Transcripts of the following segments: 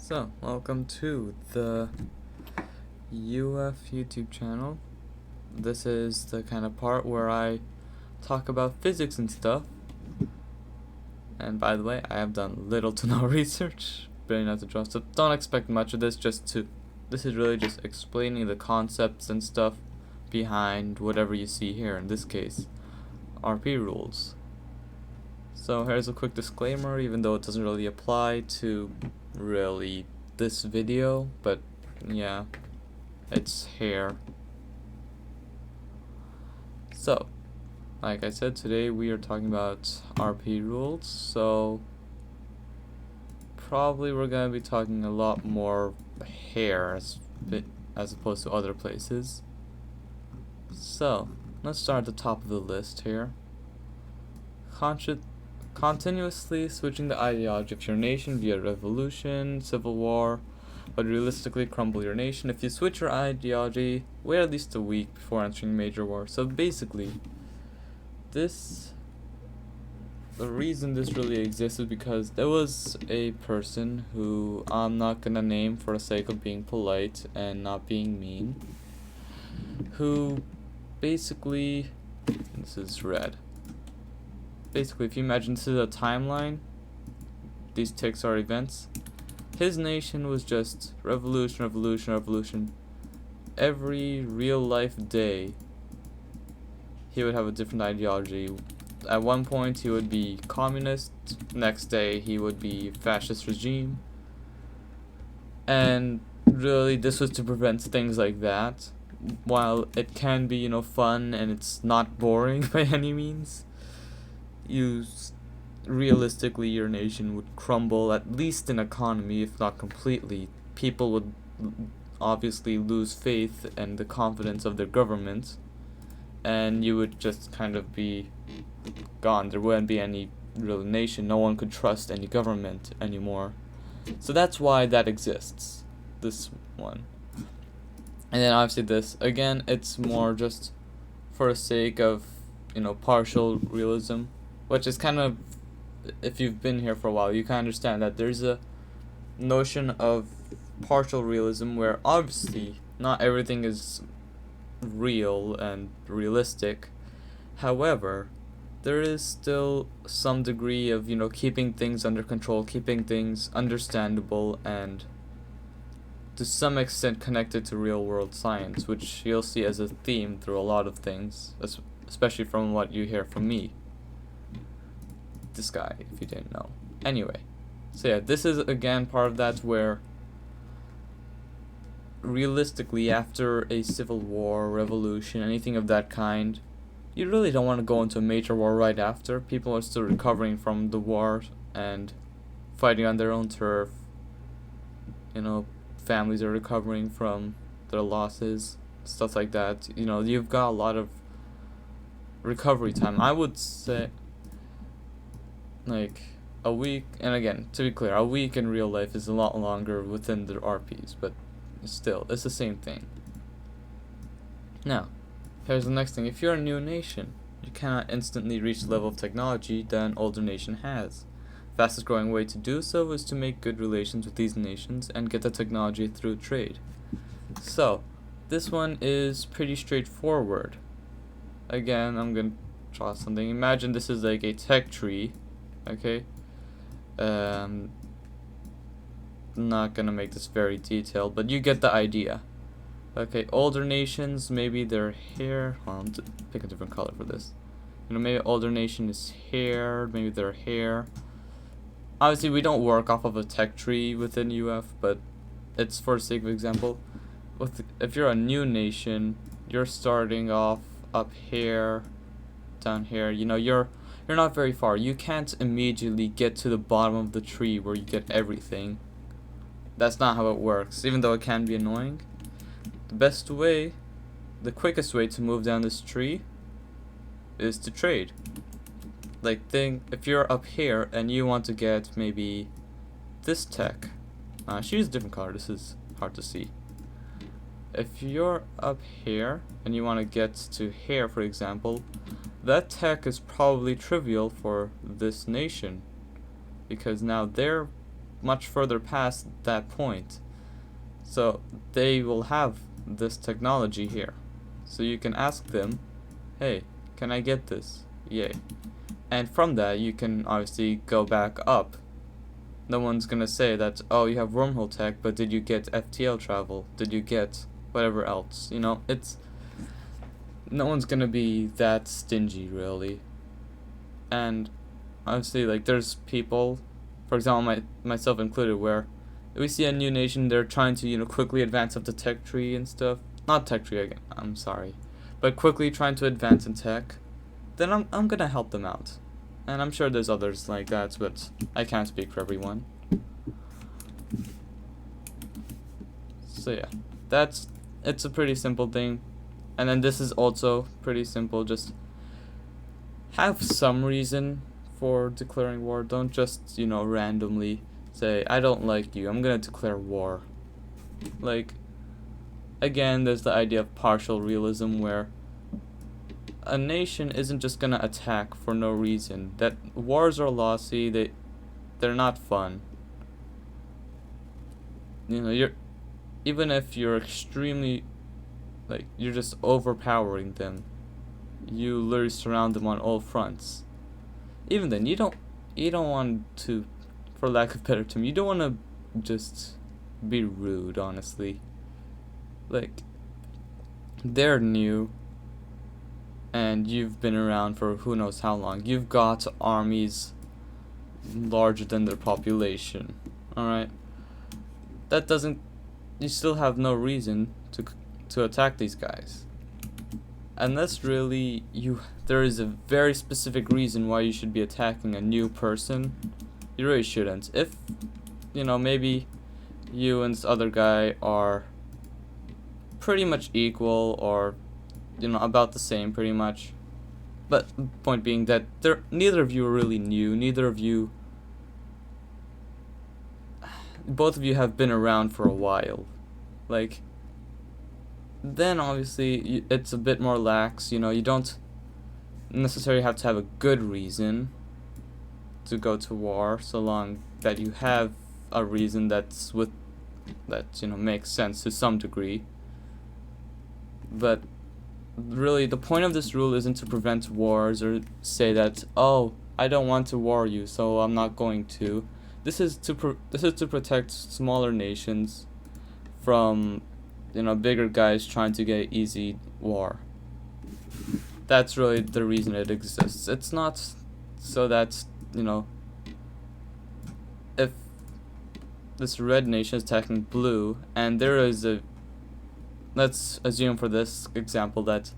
So, welcome to the UF YouTube channel. This is the kind of part where I talk about physics and stuff. And by the way, I have done little to no research, barely enough to draw, so don't expect much of this. This is really just explaining the concepts and stuff behind whatever you see here, in this case, RP rules. So here's a quick disclaimer, even though it doesn't really apply to really this video, but yeah, it's here. So, like I said, today we are talking about RP rules, so probably we're gonna be talking a lot more here as opposed to other places. So, let's start at the top of the list here. Continuously switching the ideology of your nation via revolution, civil war, but realistically crumble your nation. If you switch your ideology, wait at least a week before entering major war. So basically, the reason this really exists is because there was a person who I'm not gonna name for the sake of being polite and not being mean, who basically, this is red. Basically, if you imagine this is a timeline, these ticks are events. His nation was just revolution, revolution, revolution. Every real life day, he would have a different ideology. At one point, he would be communist. Next day, he would be fascist regime. And really, this was to prevent things like that. While it can be, fun and it's not boring by any means, realistically your nation would crumble, at least in economy, if not completely. People would obviously lose faith and the confidence of their government, and you would just kind of be gone. There wouldn't be any real nation. No one could trust any government anymore. So that's why that exists, this one. And then obviously this, again, it's more just for the sake of, partial realism, which is kind of, if you've been here for a while, you can understand that there's a notion of partial realism where obviously not everything is real and realistic. However, there is still some degree of, keeping things under control, keeping things understandable, and to some extent connected to real world science, which you'll see as a theme through a lot of things, especially from what you hear from me. This guy, if you didn't know. Anyway, so yeah, this is again part of that where realistically after a civil war, revolution, anything of that kind, you really don't want to go into a major war right after. People are still recovering from the war and fighting on their own turf. Families are recovering from their losses, stuff like that. You've got a lot of recovery time. I would say like a week, and again, to be clear, a week in real life is a lot longer within the RPs, but still, it's the same thing. Now, here's the next thing. If you're a new nation, you cannot instantly reach the level of technology that an older nation has. Fastest growing way to do so is to make good relations with these nations and get the technology through trade. So, this one is pretty straightforward. Again, I'm gonna draw something. Imagine this is like a tech tree. Okay, not gonna make this very detailed, but you get the idea. Okay, older nations, maybe they're here. Hold on, pick a different color for this. Maybe older nation is here, maybe they're here. Obviously, we don't work off of a tech tree within UF, but it's for the sake of example. If you're a new nation, you're starting off up here, down here. You're not very far. You can't immediately get to the bottom of the tree where you get everything. That's not how it works, even though it can be annoying. The quickest way to move down this tree is to trade. If you're up here and you want to get maybe this tech, she used a different color, this is hard to see. If you're up here and you want to get to here, for example, that tech is probably trivial for this nation, because now they're much further past that point. So they will have this technology here. So you can ask them, hey, can I get this? Yay. And from that, you can obviously go back up. No one's gonna say that, oh, you have wormhole tech, but did you get FTL travel? Did you get whatever else? You know, it's... No one's gonna be that stingy, really. And obviously, like, there's people, for example, myself included, where we see a new nation, they're trying to, you know, quickly advance up the tech tree and stuff. Not tech tree again, I'm sorry. But quickly trying to advance in tech. Then I'm gonna help them out. And I'm sure there's others like that, but I can't speak for everyone. So yeah, it's a pretty simple thing. And then this is also pretty simple, just have some reason for declaring war. Don't just, you know, randomly say, I don't like you, I'm gonna declare war. Like, again, there's the idea of partial realism where a nation isn't just gonna attack for no reason. That wars are lossy, they're not fun. You know, even if you're extremely, like, you're just overpowering them, you literally surround them on all fronts. Even then, you don't want to, for lack of better term, you don't want to just be rude, honestly. Like, they're new, and you've been around for who knows how long. You've got armies larger than their population, alright? That doesn't... You still have no reason to attack these guys. Unless really there is a very specific reason why you should be attacking a new person, you really shouldn't. If, you know, maybe you and this other guy are pretty much equal, or, you know, about the same pretty much. But point being that neither of you are really new, both of you have been around for a while. Like, then obviously it's a bit more lax, you know, you don't necessarily have to have a good reason to go to war, so long that you have a reason that, you know, makes sense to some degree. But really, the point of this rule isn't to prevent wars or say that, oh, I don't want to war you, so I'm not going to. This is to protect smaller nations from, you know, bigger guys trying to get easy war. That's really the reason it exists. It's not so that, you know, if this red nation is attacking blue, and there is a... Let's assume for this example that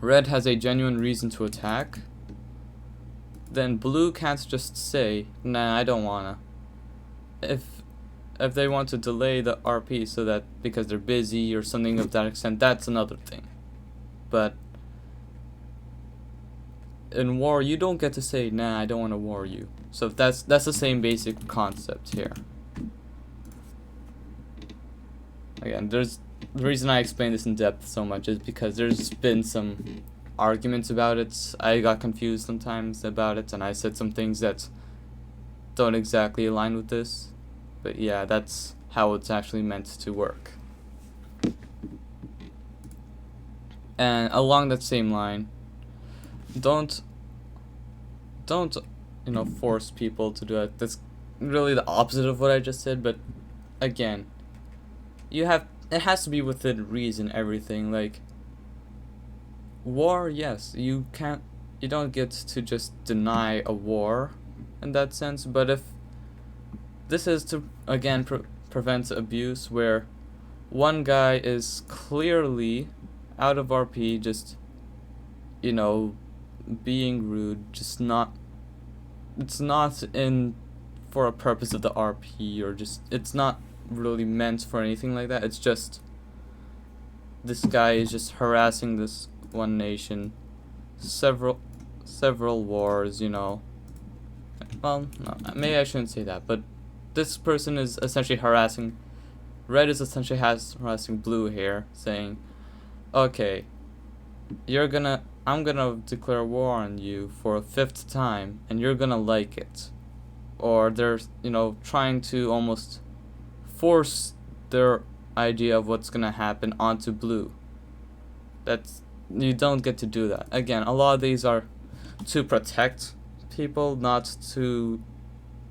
red has a genuine reason to attack, then blue can't just say, nah, I don't wanna. If they want to delay the RP so that because they're busy or something of that extent, that's another thing. But in war, you don't get to say, nah, I don't want to war you. So that's the same basic concept here. Again, the reason I explain this in depth so much is because there's been some arguments about it. I got confused sometimes about it, and I said some things that don't exactly align with this. But yeah, that's how it's actually meant to work. And along that same line, don't you know, force people to do it. That's really the opposite of what I just said, but again, it has to be within reason, everything. Like, war, yes, you don't get to just deny a war in that sense, but if this is to, again, prevent abuse, where one guy is clearly out of RP, just, you know, being rude, just it's not in for a purpose of the RP, or just, it's not really meant for anything like that. It's just, this guy is just harassing this one nation, several wars, you know. Well, no, maybe I shouldn't say that, but this person is essentially harassing, red is essentially harassing blue here, saying, okay, I'm gonna declare war on you for a 5th time, and you're gonna like it. or they're, trying to almost force their idea of what's gonna happen onto blue. You don't get to do that. Again, a lot of these are to protect people, not to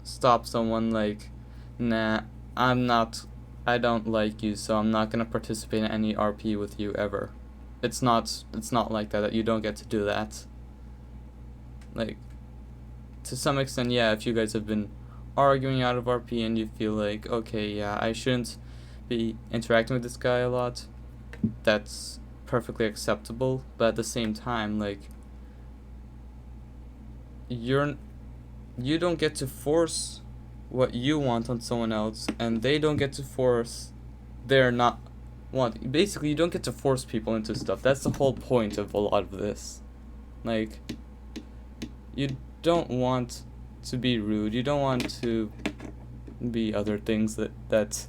stop someone like, nah, I don't like you, so I'm not gonna participate in any RP with you ever. It's not like that you don't get to do that. Like, to some extent, yeah, if you guys have been arguing out of RP and you feel like, okay, yeah, I shouldn't be interacting with this guy a lot, that's perfectly acceptable. But at the same time, like, you don't get to force what you want on someone else, and they don't get to force their not want. Basically, you don't get to force people into stuff. That's the whole point of a lot of this. Like, you don't want to be rude. You don't want to be other things that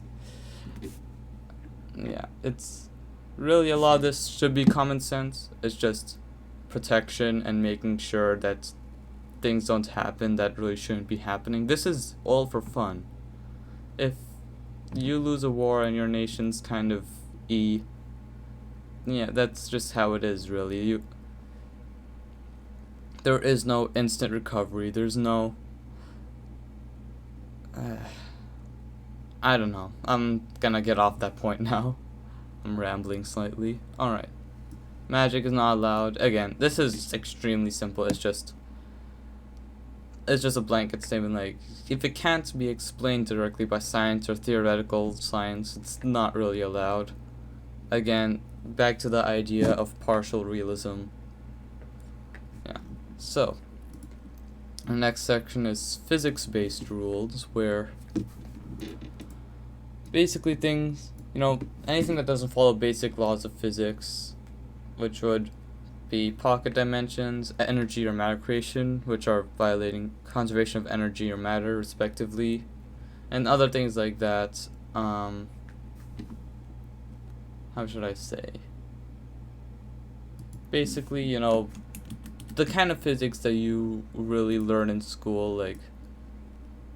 yeah, it's really, a lot of this should be common sense. It's just protection and making sure that things don't happen that really shouldn't be happening. This is all for fun. If you lose a war and your nation's kind of yeah, that's just how it is, really. There is no instant recovery. There's no I don't know. I'm gonna get off that point now. I'm rambling slightly. Alright. Magic is not allowed. Again, this is extremely simple. It's just a blanket statement. Like, if it can't be explained directly by science or theoretical science, it's not really allowed. Again, back to the idea of partial realism. Yeah. So, the next section is physics-based rules, where basically things, anything that doesn't follow basic laws of physics, which would be pocket dimensions, energy or matter creation, which are violating conservation of energy or matter, respectively, and other things like that. How should I say? Basically, the kind of physics that you really learn in school, like,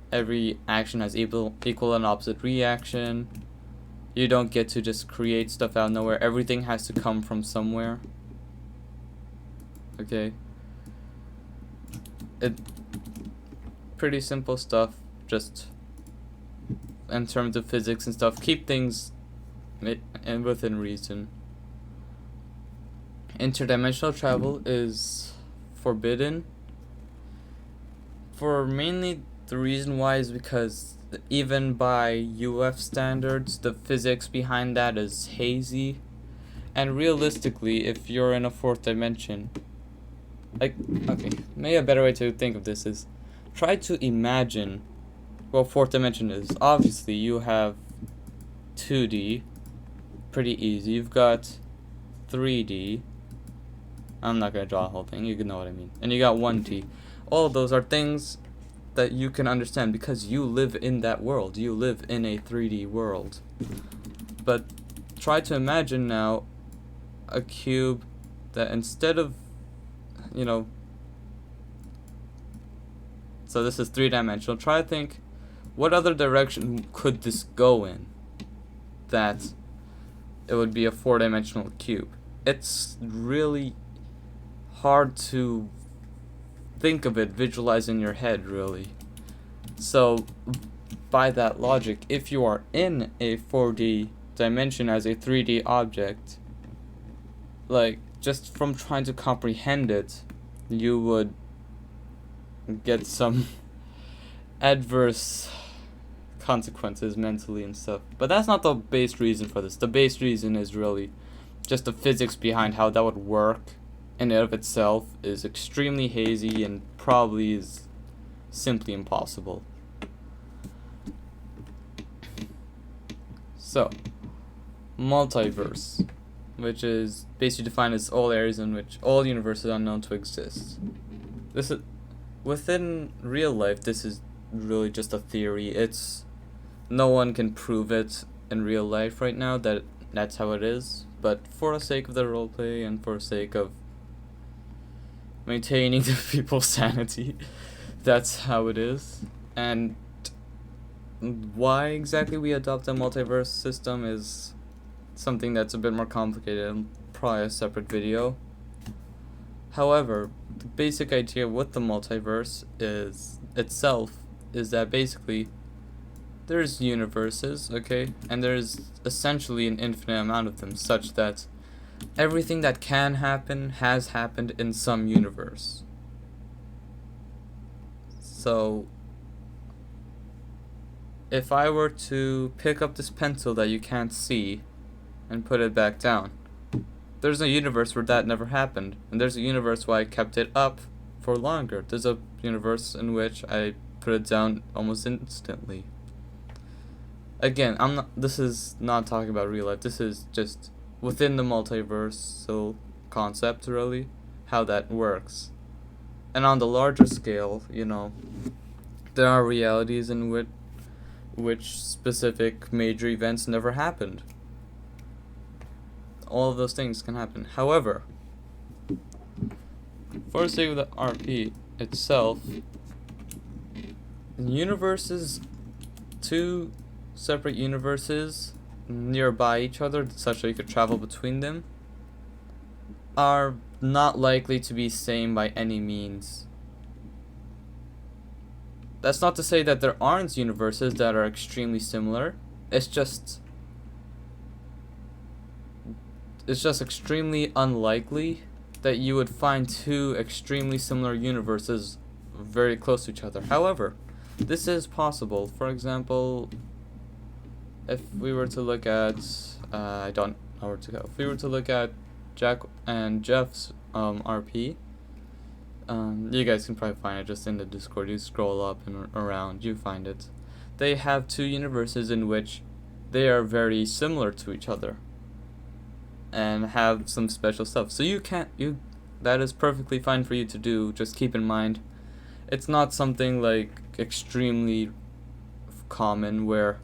every action has equal and opposite reaction. You don't get to just create stuff out of nowhere. Everything has to come from somewhere. Okay. Pretty simple stuff, just in terms of physics and stuff. Keep things within reason. Interdimensional travel is forbidden. For mainly the reason why is because even by UF standards, the physics behind that is hazy. And realistically, if you're in a fourth dimension, like, okay, maybe a better way to think of this is try to imagine what fourth dimension is. Obviously, you have 2D, pretty easy. You've got 3D. I'm not gonna draw the whole thing, you can know what I mean. And you got 1D. All of those are things that you can understand because you live in that world. You live in a 3D world. But try to imagine now a cube that instead of, so this is 3-dimensional. Try to think, what other direction could this go in that it would be a 4-dimensional cube? It's really hard to think of it, visualize in your head, really. So, by that logic, if you are in a 4D dimension as a 3D object, like, just from trying to comprehend it, you would get some adverse consequences mentally and stuff. But that's not the base reason for this. The base reason is really just the physics behind how that would work in and of itself is extremely hazy and probably is simply impossible. So, multiverse, which is basically defined as all areas in which all universes are known to exist. This is, within real life, this is really just a theory. No one can prove it in real life right now that that's how it is, but for the sake of the roleplay and for the sake of maintaining the people's sanity, that's how it is. And why exactly we adopt a multiverse system is something that's a bit more complicated and probably a separate video. However, the basic idea with the multiverse is that basically there's universes, okay, and there's essentially an infinite amount of them, such that everything that can happen has happened in some universe. So if I were to pick up this pencil that you can't see and put it back down, there's a universe where that never happened, and there's a universe where I kept it up for longer. There's a universe in which I put it down almost instantly. Again, this is not talking about real life. This is just within the multiversal concept, really, how that works. And on the larger scale, there are realities in which specific major events never happened. All of those things can happen. However, for the sake of the RP itself, universes, two separate universes nearby each other, such that you could travel between them, are not likely to be same by any means. That's not to say that there aren't universes that are extremely similar. It's just extremely unlikely that you would find two extremely similar universes very close to each other. However, this is possible. For example, if we were to look at, I don't know where to go. If we were to look at Jack and Jeff's RP, you guys can probably find it just in the Discord. You scroll up and around, you find it. They have two universes in which they are very similar to each other and have some special stuff. So that is perfectly fine for you to do. Just keep in mind, it's not something like extremely common where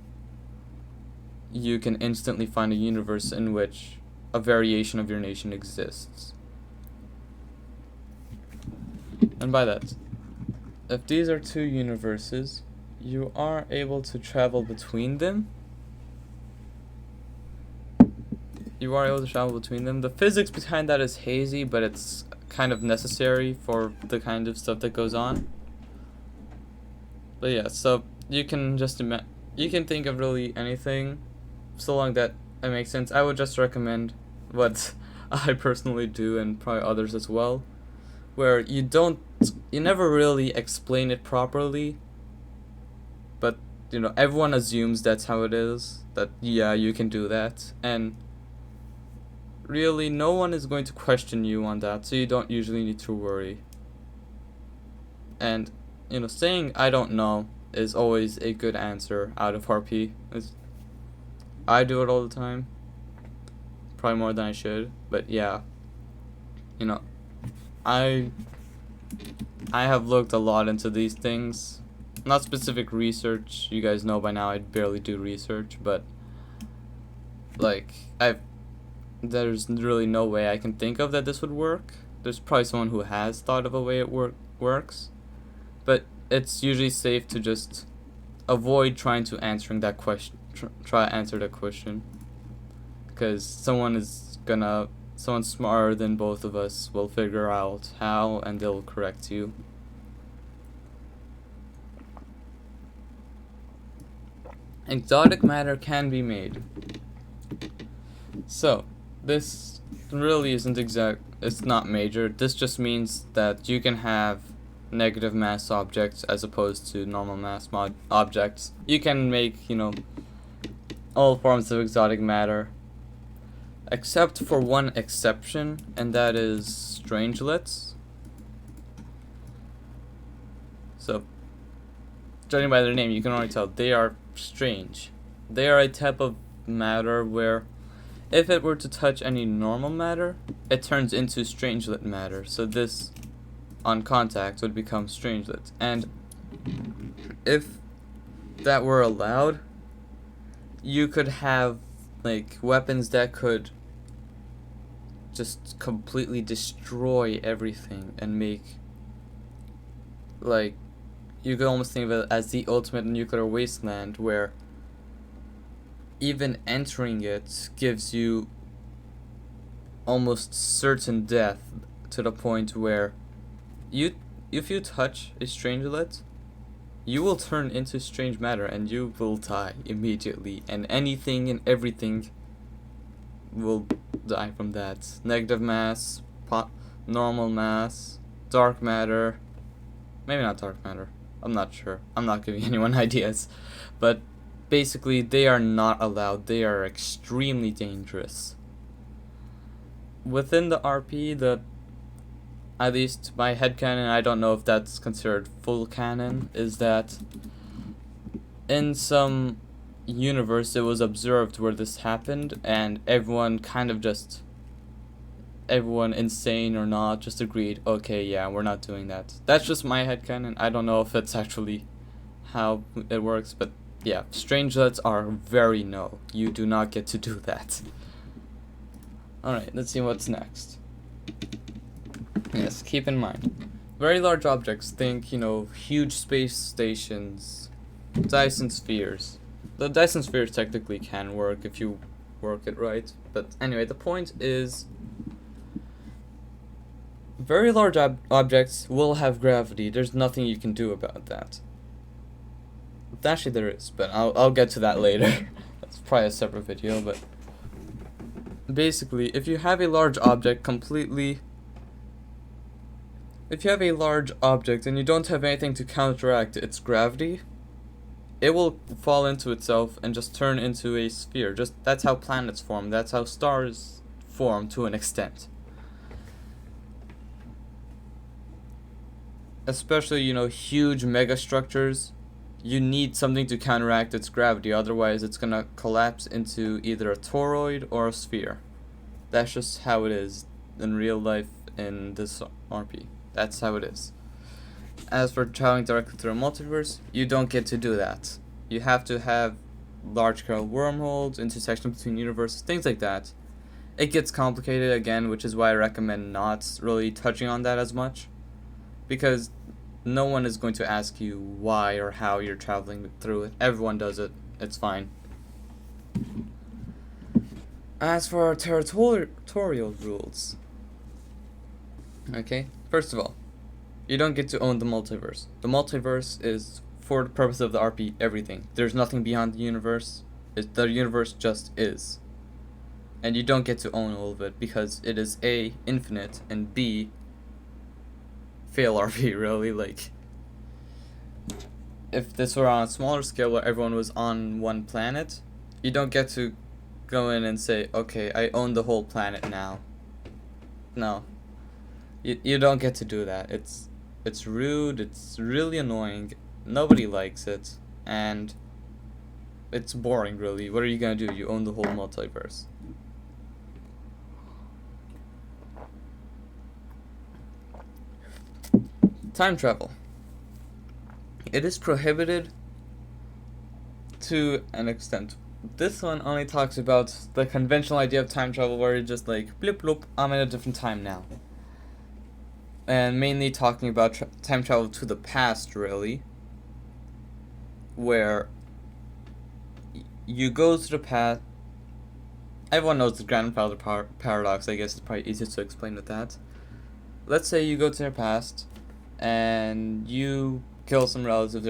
you can instantly find a universe in which a variation of your nation exists. And by that, if these are two universes, you are able to travel between them. The physics behind that is hazy, but it's kind of necessary for the kind of stuff that goes on. But yeah, so you can think of really anything, so long that it makes sense. I would just recommend what I personally do, and probably others as well, where you never really explain it properly, but everyone assumes that's how it is, that yeah, you can do that, and really no one is going to question you on that, so you don't usually need to worry. And saying I don't know is always a good answer out of RP. I do it all the time, probably more than I should, but yeah, I have looked a lot into these things. Not specific research. You guys know by now I barely do research, but there's really no way I can think of that this would work. There's probably someone who has thought of a way it works, but it's usually safe to just avoid trying to answer that question, because someone smarter than both of us will figure out how, and they'll correct you. Exotic matter can be made. So, this really isn't it's not major. This just means that you can have negative mass objects as opposed to normal mass objects. You can make, all forms of exotic matter, except for one exception, and that is strangelets. So, judging by their name, you can already tell they are strange. They are a type of matter where, if it were to touch any normal matter, it turns into strangelet matter. So this, on contact, would become strangelets. And if that were allowed, you could have weapons that could just completely destroy everything and make you could almost think of it as the ultimate nuclear wasteland, where even entering it gives you almost certain death, to the point where if you touch a strangelet, you will turn into strange matter and you will die immediately, and anything and everything will die from that. Negative mass, normal mass, dark matter, maybe not dark matter, I'm not sure, I'm not giving anyone ideas, but basically they are not allowed, they are extremely dangerous. Within the RP, at least my headcanon, I don't know if that's considered full canon, is that in some universe it was observed where this happened, and everyone insane or not, just agreed, okay, yeah, we're not doing that. That's just my headcanon. I don't know if it's actually how it works, but yeah, strangelets are very no. You do not get to do that. Alright, let's see what's next. Yes, keep in mind, very large objects, think, huge space stations, Dyson spheres. The Dyson spheres technically can work if you work it right, but anyway, the point is, very large objects will have gravity. There's nothing you can do about that. Actually, there is, but I'll get to that later. That's probably a separate video, but basically, if you have a large object and you don't have anything to counteract its gravity, it will fall into itself and just turn into a sphere. That's how planets form. That's how stars form to an extent. Especially, huge megastructures, you need something to counteract its gravity, otherwise it's gonna collapse into either a toroid or a sphere. That's just how it is in real life in this RP. That's how it is. As for traveling directly through a multiverse, you don't get to do that. You have to have large-scale wormholes, intersections between universes, things like that. It gets complicated again, which is why I recommend not really touching on that as much, because no one is going to ask you why or how you're traveling through it. Everyone does it. It's fine. As for our territorial rules, okay, first of all, you don't get to own the multiverse. The multiverse is, for the purpose of the RP, everything. There's nothing beyond the universe. The universe just is. And you don't get to own all of it, because it is A, infinite, and B, fail RP, really. Like, if this were on a smaller scale where everyone was on one planet, you don't get to go in and say, okay, I own the whole planet now. No. You don't get to do that. It's rude, it's really annoying, nobody likes it, and it's boring, really. What are you gonna do? You own the whole multiverse. Time travel. It is prohibited to an extent. This one only talks about the conventional idea of time travel, where you're just like, blip bloop, I'm in a different time now. And mainly talking about time travel to the past, really, where you go to the past. Everyone knows the grandfather paradox. I guess it's probably easier to explain with that. Let's say you go to the past and you kill some relatives,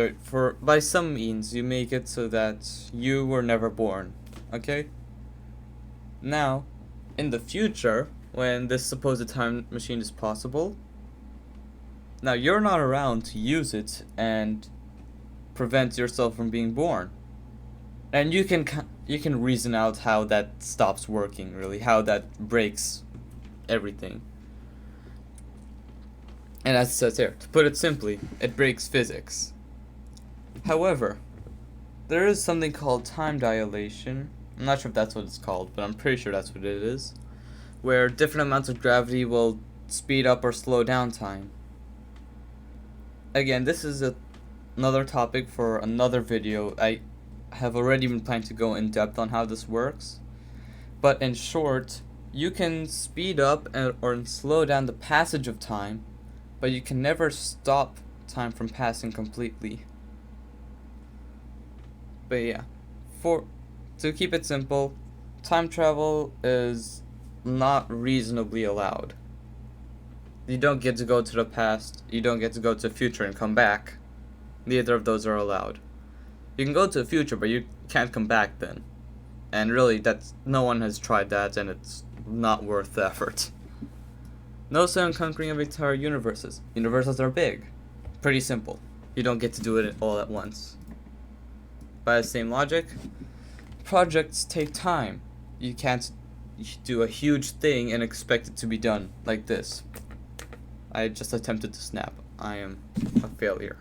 by some means you make it so that you were never born, okay? Now, in the future, when this supposed time machine is possible, now you're not around to use it and prevent yourself from being born. And you can reason out how that stops working, really, how that breaks everything. And as it says here, to put it simply, it breaks physics. However, there is something called time dilation. I'm not sure if that's what it's called, but I'm pretty sure that's what it is, where different amounts of gravity will speed up or slow down time. Again, this is another topic for another video. I have already been planning to go in depth on how this works, but in short, you can speed up or slow down the passage of time, but you can never stop time from passing completely. But yeah, to keep it simple, time travel is not reasonably allowed. You don't get to go to the past, you don't get to go to the future and come back. Neither of those are allowed. You can go to the future, but you can't come back then. And really, no one has tried that, and it's not worth the effort. No sun conquering of entire universes. Universes are big. Pretty simple. You don't get to do it all at once. By the same logic, projects take time. You can't do a huge thing and expect it to be done like this. I just attempted to snap. I am a failure.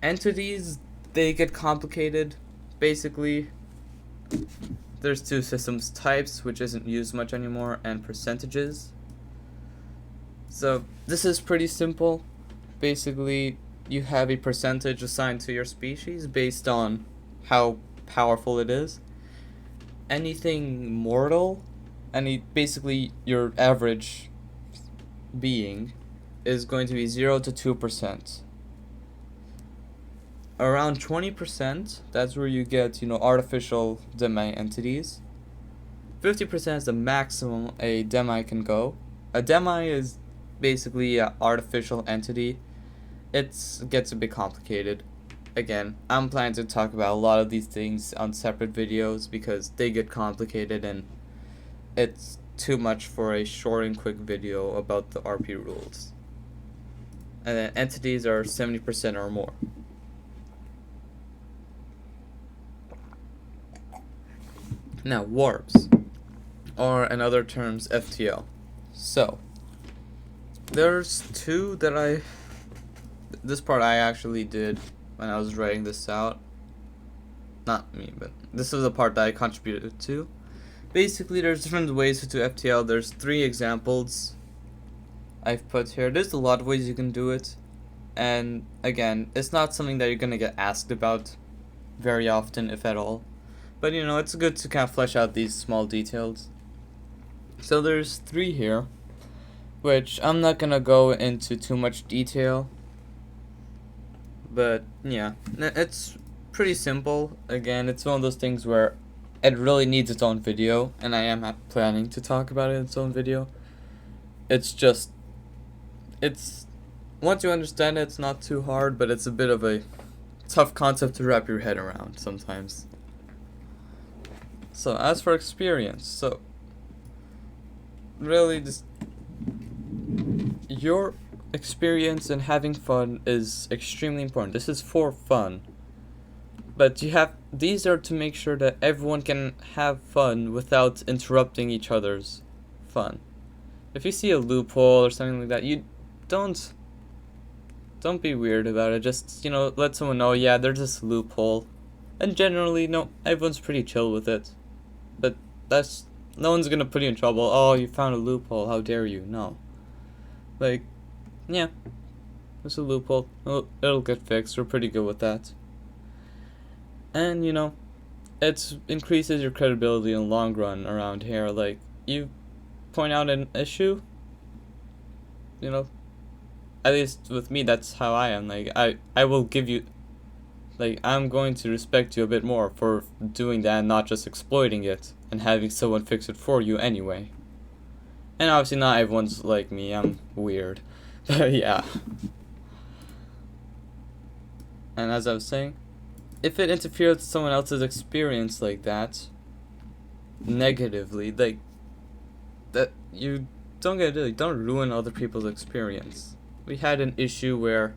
Entities, they get complicated. Basically, there's two systems: types, which isn't used much anymore, and percentages. So this is pretty simple. Basically, you have a percentage assigned to your species based on how powerful it is. Anything mortal, basically your average being, is going to be 0 to 2%. Around 20%, that's where you get, artificial demi entities. 50% is the maximum a demi can go. A demi is basically an artificial entity. It gets a bit complicated. Again, I'm planning to talk about a lot of these things on separate videos because they get complicated and it's too much for a short and quick video about the RP rules. And then entities are 70% or more. Now, warps, or in other terms, FTL. So, there's two that this part I actually did when I was writing this out. Not me, but this is the part that I contributed to. Basically, there's different ways to do FTL. There's 3 examples I've put here. There's a lot of ways you can do it. And again, it's not something that you're going to get asked about very often, if at all. But it's good to kind of flesh out these small details. So there's 3 here, which I'm not going to go into too much detail. But yeah, it's pretty simple. Again, it's one of those things where it really needs its own video, and I am planning to talk about it in its own video. It's once you understand it, it's not too hard, but it's a bit of a tough concept to wrap your head around sometimes. So as for experience, so really just your experience and having fun is extremely important. This is for fun. But these are to make sure that everyone can have fun without interrupting each other's fun. If you see a loophole or something like that, you don't be weird about it. Just, let someone know, yeah, there's this loophole. And generally, no, everyone's pretty chill with it. But no one's gonna put you in trouble. Oh, you found a loophole, how dare you? No. Yeah, there's a loophole. It'll get fixed. We're pretty good with that. And, it increases your credibility in the long run around here. Like, you point out an issue, at least with me, that's how I am. Like, I will give you, I'm going to respect you a bit more for doing that and not just exploiting it and having someone fix it for you anyway. And obviously not everyone's like me, I'm weird. But yeah. And as I was saying, if it interferes with someone else's experience like that, negatively, that you don't get it, don't ruin other people's experience. We had an issue where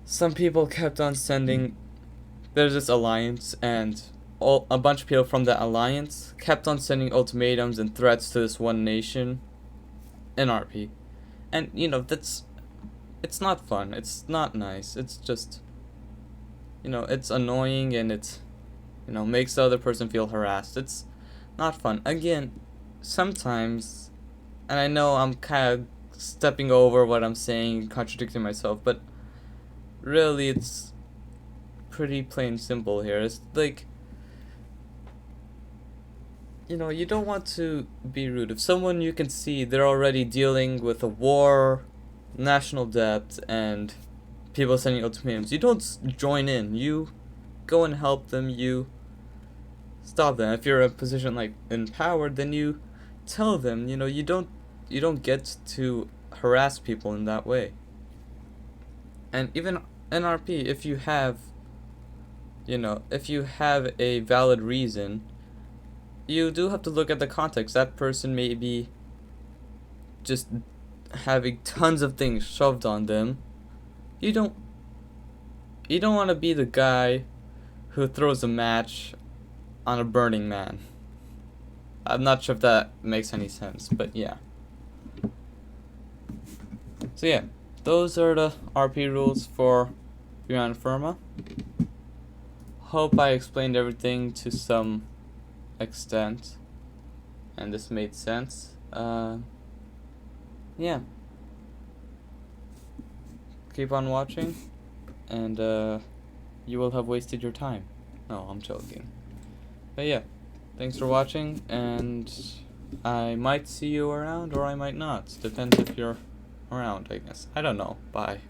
some people kept on sending, there's this alliance, and a bunch of people from that alliance kept on sending ultimatums and threats to this one nation in RP. And, it's not fun, it's not nice, it's just, it's annoying and it, makes the other person feel harassed. It's not fun. Again, sometimes, and I know I'm kind of stepping over what I'm saying, contradicting myself, but really it's pretty plain simple here. It's like, you don't want to be rude. If someone you can see they're already dealing with a war, national debt and people sending ultimatums, you don't join in. You go and help them. You stop them. If you're in a position like in power, then you tell them. You don't get to harass people in that way. And even NRP, if you have a valid reason, you do have to look at the context. That person may be just having tons of things shoved on them. You don't want to be the guy who throws a match on a burning man. I'm not sure if that makes any sense, but yeah. So yeah, those are the RP rules for Beyond Firma. Hope I explained everything to some extent and this made sense. Yeah. Keep on watching and you will have wasted your time. No, I'm joking. But yeah, thanks for watching, and I might see you around or I might not. Depends if you're around, I guess. I don't know. Bye.